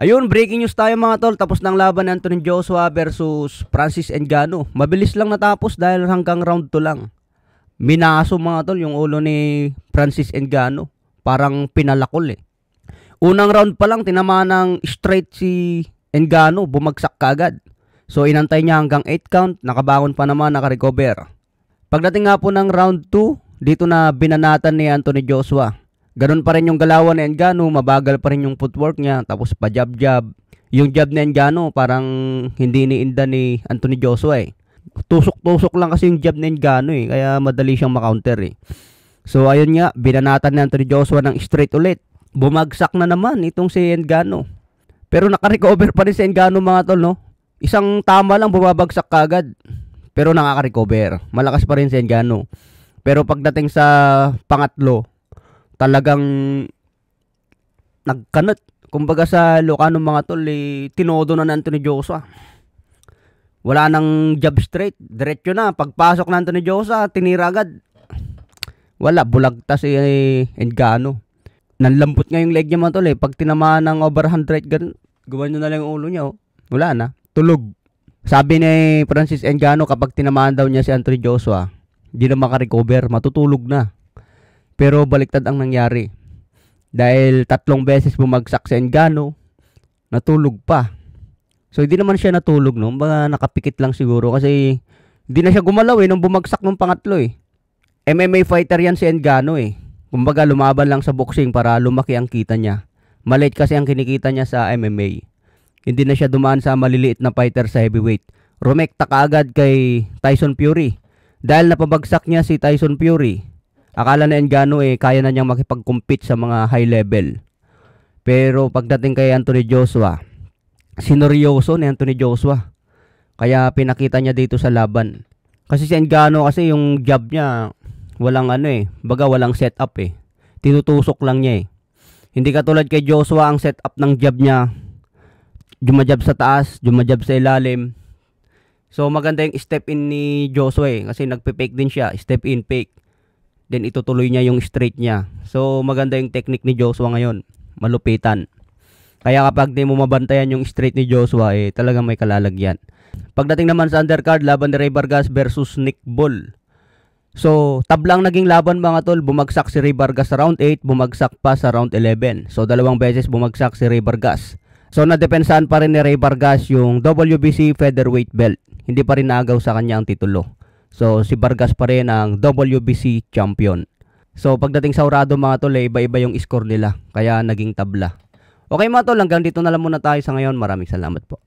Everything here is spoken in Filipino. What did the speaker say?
Ayun, breaking news tayo mga tol. Tapos ng laban ng Anthony Joshua versus Francis Ngannou. Mabilis lang natapos dahil hanggang round 2 lang. Minaso mga tol yung ulo ni Francis Ngannou. Parang pinalakol eh. Unang round pa lang tinamaan ng straight si Ngannou, bumagsak kagad. So inantay niya hanggang 8 count, nakabangon pa naman, nakarecover. Pagdating nga po ng round 2, dito na binanatan ni Anthony Joshua. Ganun pa rin yung galawan ni Ngannou, mabagal pa rin yung footwork niya, tapos pa jab-jab. Yung jab ni Ngannou parang hindi iniinda ni Anthony Joshua eh. Tusok-tusok lang kasi yung jab ni Ngannou eh, kaya madali siyang makounter eh. So ayun nga, binanatan ni Anthony Joshua ng straight ulit. Bumagsak na naman itong si Ngannou. Pero nakarecover pa rin si Ngannou mga tol, no? Isang tama lang bumabagsak kagad. Pero nakaka-recover. Malakas pa rin si Ngannou. Pero pagdating sa pangatlo, talagang nagkanot. Kumbaga sa Ilocano mga tol, tinodo na Anthony Joshua. Wala nang jab straight. Diretso na. Pagpasok ng Anthony Joshua, tinira agad. Wala, bulagta si Ngannou. Nanlambot nga yung leg niya mga tol eh. Pag tinamaan ng overhand right, gawin nyo na lang yung ulo niya. Oh. Wala na. Tulog. Sabi ni Francis Ngannou kapag tinamaan daw niya si Anthony Joshua, hindi na makarecover, matutulog na. Pero baliktad ang nangyari. Dahil 3 beses bumagsak si Ngannou, natulog pa. So hindi naman siya natulog, no? Baka nakapikit lang siguro kasi hindi na siya gumalaw eh nung bumagsak nung pangatlo eh. MMA fighter yan si Ngannou eh. Kumbaga lumaban lang sa boxing para lumaki ang kita niya. Maliit kasi ang kinikita niya sa MMA. Hindi na siya dumaan sa maliliit na fighter sa heavyweight. Rumekta kaagad kay Tyson Fury. Dahil napabagsak niya si Tyson Fury, akala na Ngannou kaya na niyang makipag-compete sa mga high level. Pero pagdating kay Anthony Joshua, sineryoso ni Anthony Joshua. Kaya pinakita niya dito sa laban. Kasi si Ngannou kasi yung jab niya, walang baga walang setup eh. Tinutusok lang niya eh. Hindi katulad kay Joshua, ang setup ng jab niya, jumajab sa taas, jumajab sa ilalim. So maganda yung step in ni Joshua eh, kasi nagpe-fake din siya, step in, fake. Then itutuloy niya yung straight niya. So maganda yung technique ni Joshua ngayon, malupitan. Kaya kapag di mo mabantayan yung straight ni Joshua talagang may kalalagyan. Pagdating naman sa undercard, laban ni Rey Vargas versus Nick Ball. So tablang naging laban mga tol, bumagsak si Rey Vargas sa round 8, bumagsak pa sa round 11. So 2 beses bumagsak si Rey Vargas. So nadepensahan pa rin ni Rey Vargas yung WBC featherweight belt. Hindi pa rin naagaw sa kanya ang titulo. So si Vargas pa rin ang WBC champion. So pagdating sa urado mga tol, iba-iba yung score nila. Kaya naging tabla. Okay mga tol, hanggang dito na lang muna tayo sa ngayon. Maraming salamat po.